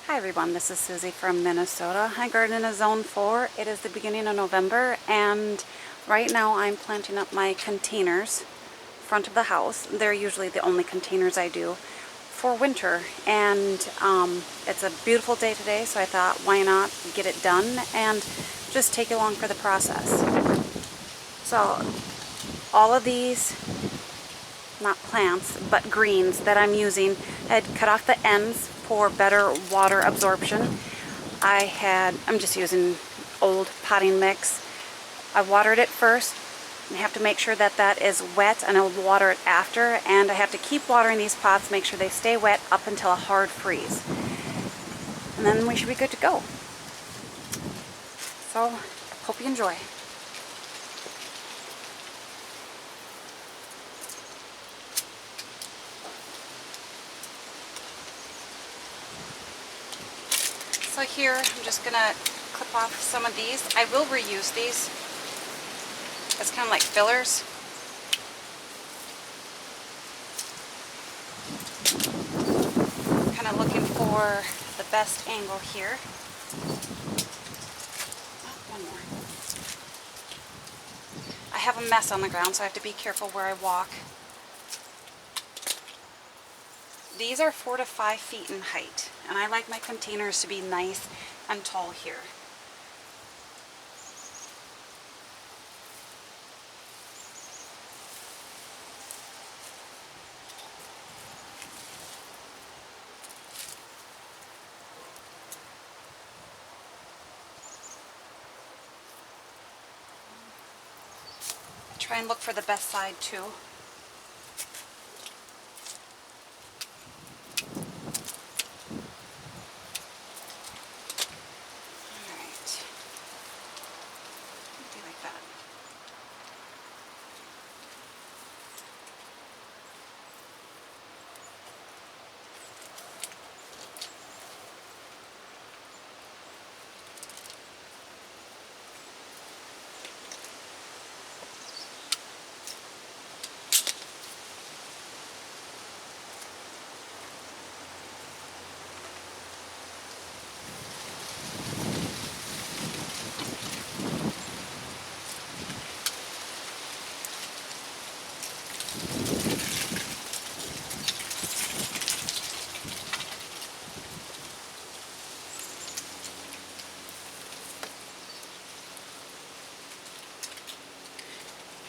Hi everyone, this is Susie from Minnesota. I garden in Zone 4. It is the beginning of November and right now I'm planting up my containers front of the house. They're usually the only containers I do for winter, and it's a beautiful day today, so I thought why not get it done and just take you along for the process. So all of these, not plants, but greens that I'm using, I had cut off the ends for better water absorption. I'm just using old potting mix. I watered it first. I have to make sure that that is wet, and I'll water it after, and I have to keep watering these pots, make sure they stay wet up until a hard freeze. And then we should be good to go. So, hope you enjoy. So here, I'm just gonna clip off some of these. I will reuse these as kind of like fillers. Kind of looking for the best angle here. Oh, one more. I have a mess on the ground, so I have to be careful where I walk. These are 4 to 5 feet in height, and I like my containers to be nice and tall here. I try and look for the best side too.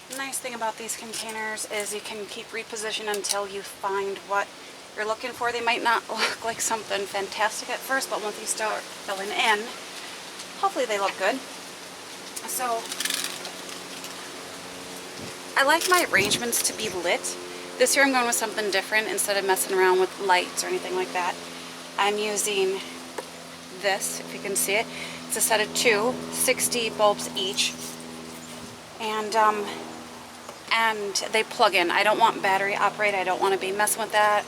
The nice thing about these containers is you can keep repositioning until you find what you're looking for. They might not look like something fantastic at first, but once you start filling in, hopefully they look good. So I like my arrangements to be lit. This year I'm going with something different. Instead of messing around with lights or anything like that, I'm using this, if you can see it. It's a set of 2, 60 bulbs each. And they plug in. I don't want battery operated. I don't want to be messing with that.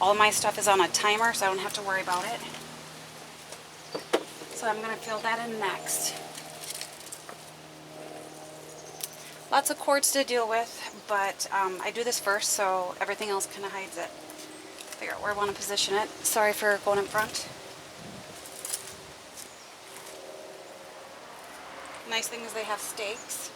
All my stuff is on a timer, so I don't have to worry about it. So I'm going to fill that in next. Lots of cords to deal with, but I do this first, so everything else kind of hides it. Figure out where I want to position it. Sorry for going in front. Nice thing is they have stakes.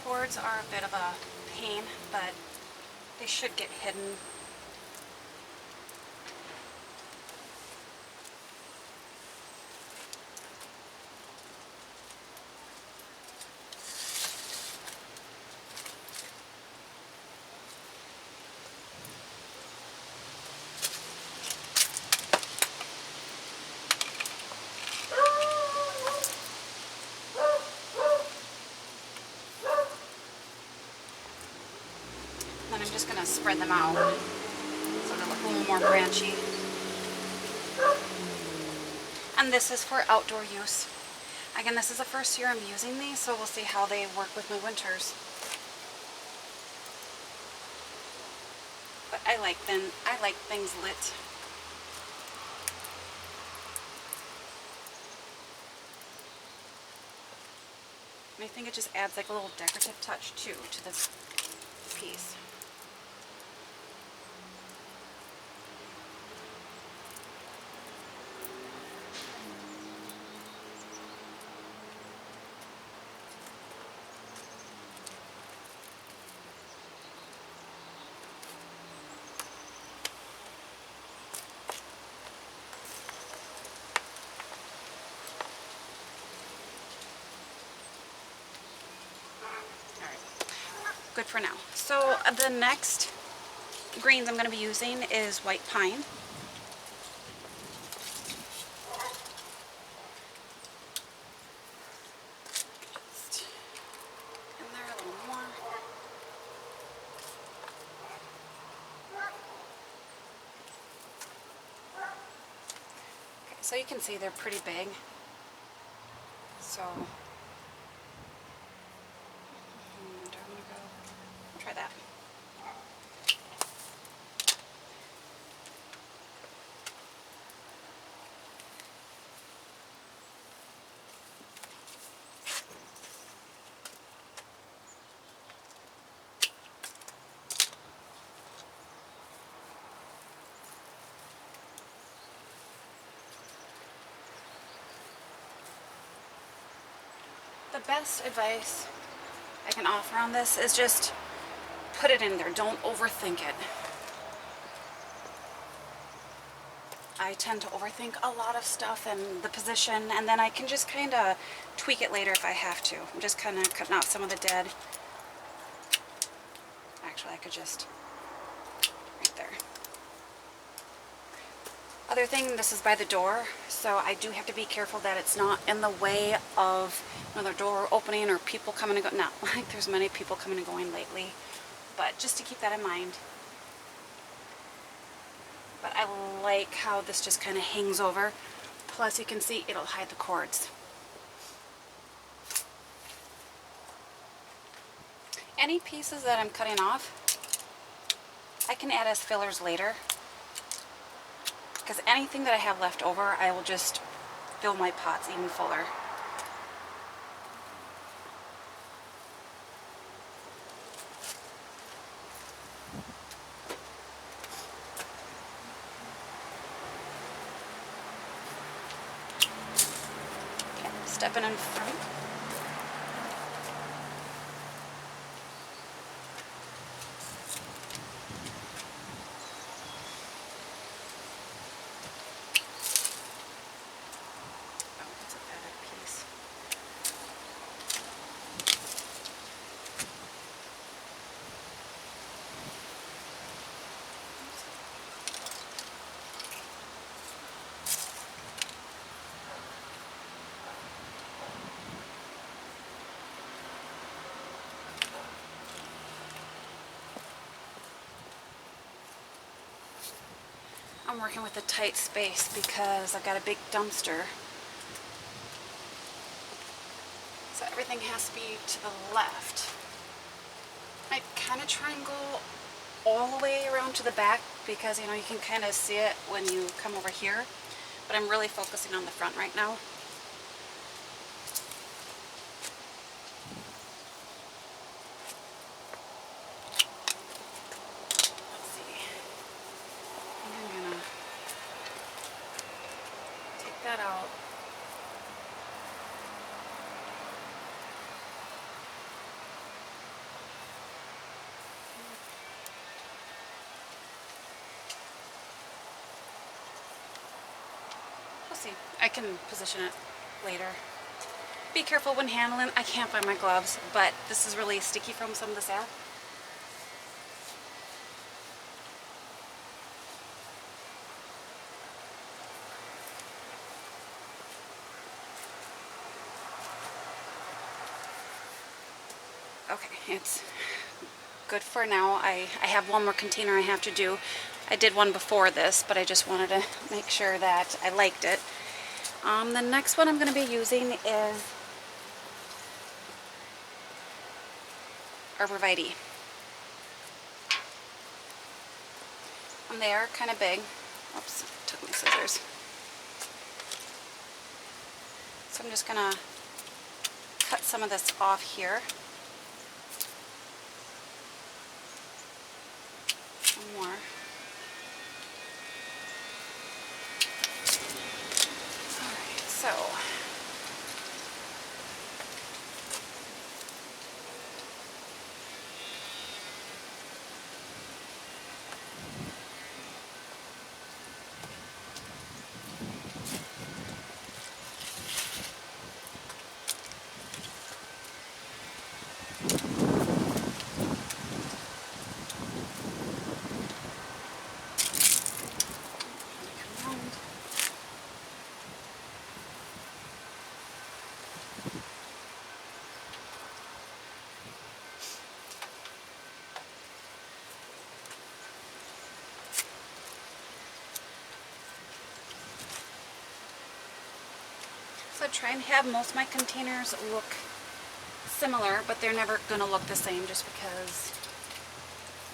Cords are a bit of a pain, but they should get hidden. then I'm just going to spread them out so they look a little more branchy. And this is for outdoor use. Again, this is the first year I'm using these, so we'll see how they work with my winters. But I like things lit. And I think it just adds like a little decorative touch too to this piece. Good for now. So the next greens I'm going to be using is white pine. Just in there a little more. Okay, so you can see they're pretty big. So try that. The best advice I can offer on this is just put it in there. Don't overthink it. I tend to overthink a lot of stuff and the position, and then I can just kind of tweak it later if I have to. I'm just kind of cutting out some of the dead. Actually, I could just right there. Other thing, this is by the door, so I do have to be careful that it's not in the way of another door opening or people coming and going. Not like there's many people coming and going lately, but just to keep that in mind. But I like how this just kind of hangs over. Plus you can see it'll hide the cords. Any pieces that I'm cutting off, I can add as fillers later. Because anything that I have left over, I will just fill my pots even fuller. Okay, stepping in front. I'm working with a tight space because I've got a big dumpster. So everything has to be to the left. I kind of try and go all the way around to the back because, you know, you can kind of see it when you come over here. But I'm really focusing on the front right now. That out. We'll see. I can position it later. Be careful when handling. I can't find my gloves, but this is really sticky from some of the sap. Okay, it's good for now. I have one more container I have to do. I did one before this, but I just wanted to make sure that I liked it. The next one I'm going to be using is Arborvitae. And they are kind of big. Oops, took my scissors. So I'm just going to cut some of this off here. One more. Alright, so So I try and have most of my containers look similar, but they're never going to look the same just because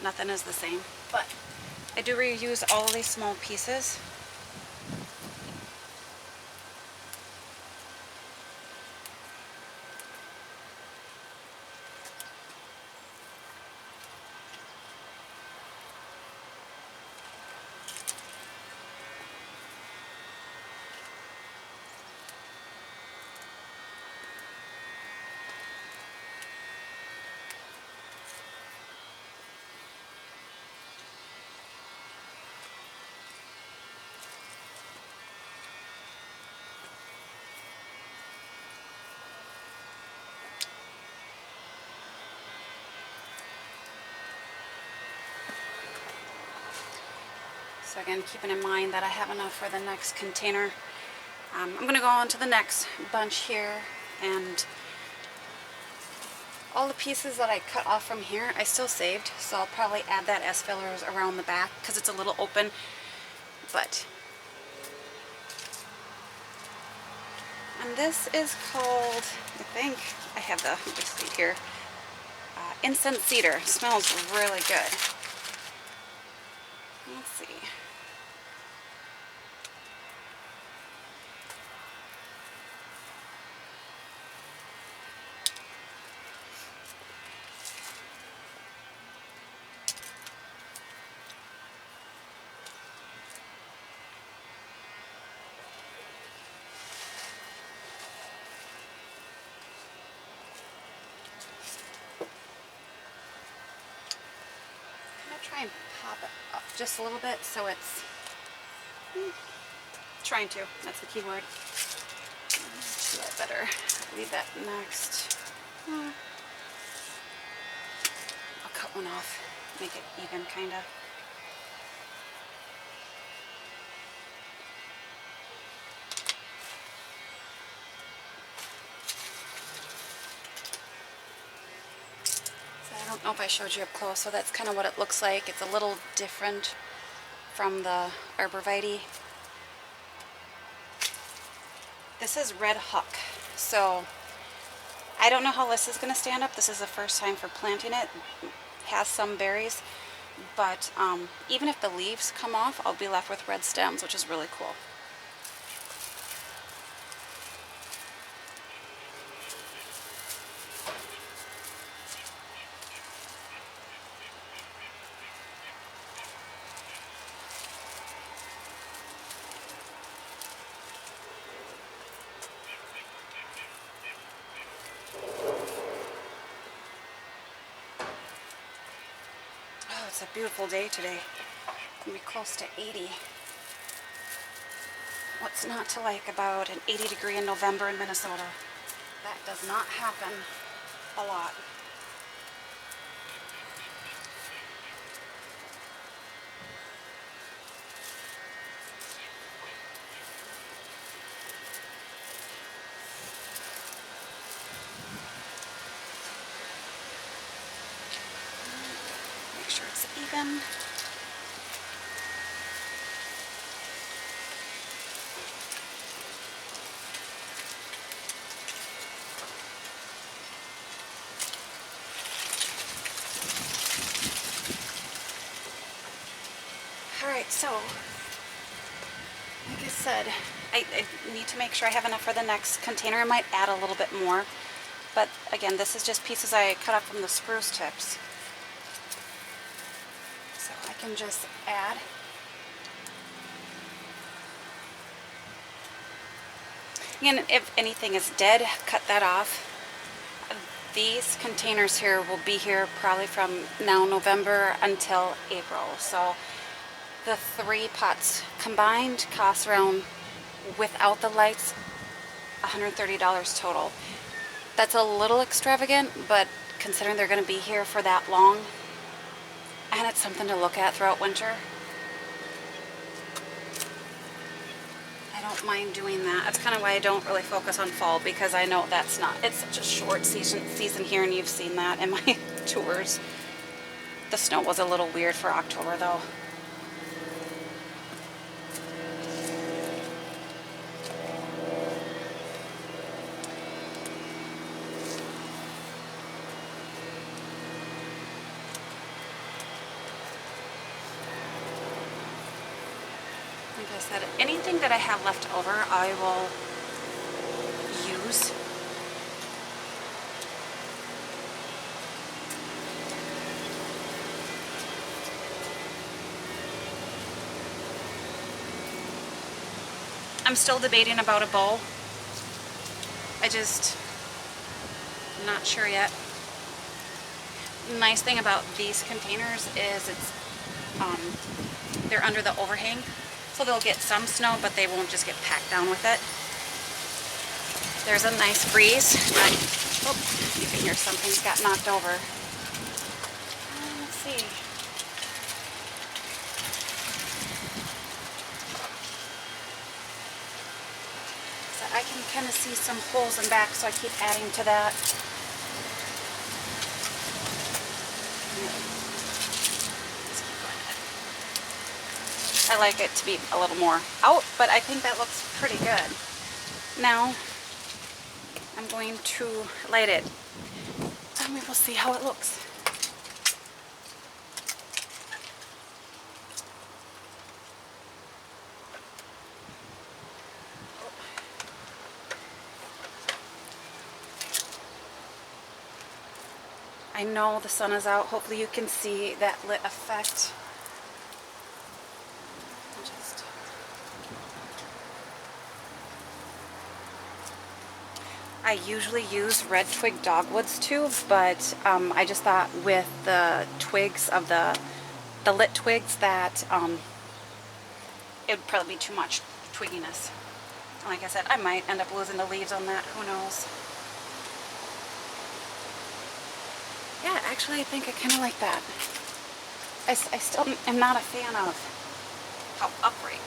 nothing is the same. But I do reuse all of these small pieces. So again, keeping in mind that I have enough for the next container. I'm going to go on to the next bunch here, and all the pieces that I cut off from here I still saved, so I'll probably add that as fillers around the back because it's a little open. But and this is called, I think I have the receipt here, Incense cedar. It smells really good. Let's see. Try and pop it up just a little bit so it's trying to. That's the key word. So I better leave that next. I'll cut one off, make it even kind of. I don't know if I showed you up close, so that's kind of what it looks like. It's a little different from the Arborvitae. This is Redhuck, so I don't know how this is going to stand up. This is the first time for planting it. It has some berries, but even if the leaves come off, I'll be left with red stems, which is really cool. It's a beautiful day today. It's going to be close to 80. What's not to like about an 80 degree in November in Minnesota? That does not happen a lot. sure it's even. Alright, so, like I said, I need to make sure I have enough for the next container. I might add a little bit more, but again, this is just pieces I cut off from the spruce tips. So I can just add. And if anything is dead, cut that off. These containers here will be here probably from now November until April. So the 3 pots combined cost around, without the lights, $130 total. That's a little extravagant, but considering they're going to be here for that long, and it's something to look at throughout winter, I don't mind doing that. That's kind of why I don't really focus on fall, because I know it's such a short season here, and you've seen that in my tours. The snow was a little weird for October though. Like I said, anything that I have left over, I will use. I'm still debating about a bowl. I'm not sure yet. The nice thing about these containers is they're under the overhang. So they'll get some snow, but they won't just get packed down with it. There's a nice breeze. Oh, you can hear something's got knocked over. Let's see. So I can kind of see some holes in back, so I keep adding to that. I like it to be a little more out, but I think that looks pretty good. Now, I'm going to light it, and we will see how it looks. I know the sun is out. Hopefully you can see that lit effect. I usually use red twig dogwoods too, but I just thought with the twigs of the lit twigs that it would probably be too much twigginess. Like I said, I might end up losing the leaves on that, who knows. Yeah, actually I think I kind of like that. I still am not a fan of how upright.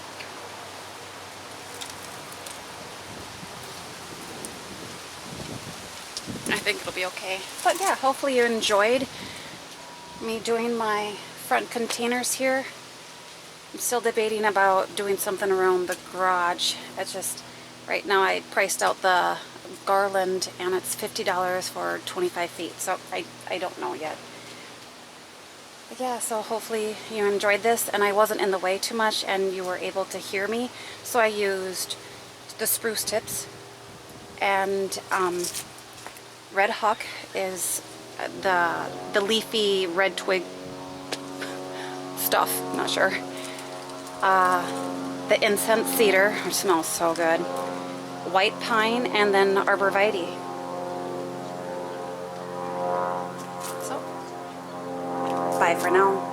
I think it'll be okay. But yeah, hopefully you enjoyed me doing my front containers here. I'm still debating about doing something around the garage. It's just, right now I priced out the garland and it's $50 for 25 feet. So I don't know yet. But yeah, so hopefully you enjoyed this and I wasn't in the way too much and you were able to hear me. So I used the spruce tips, and Redhuck is the leafy red twig stuff, not sure. The incense cedar, which smells so good. White pine, and then Arborvitae. So, bye for now.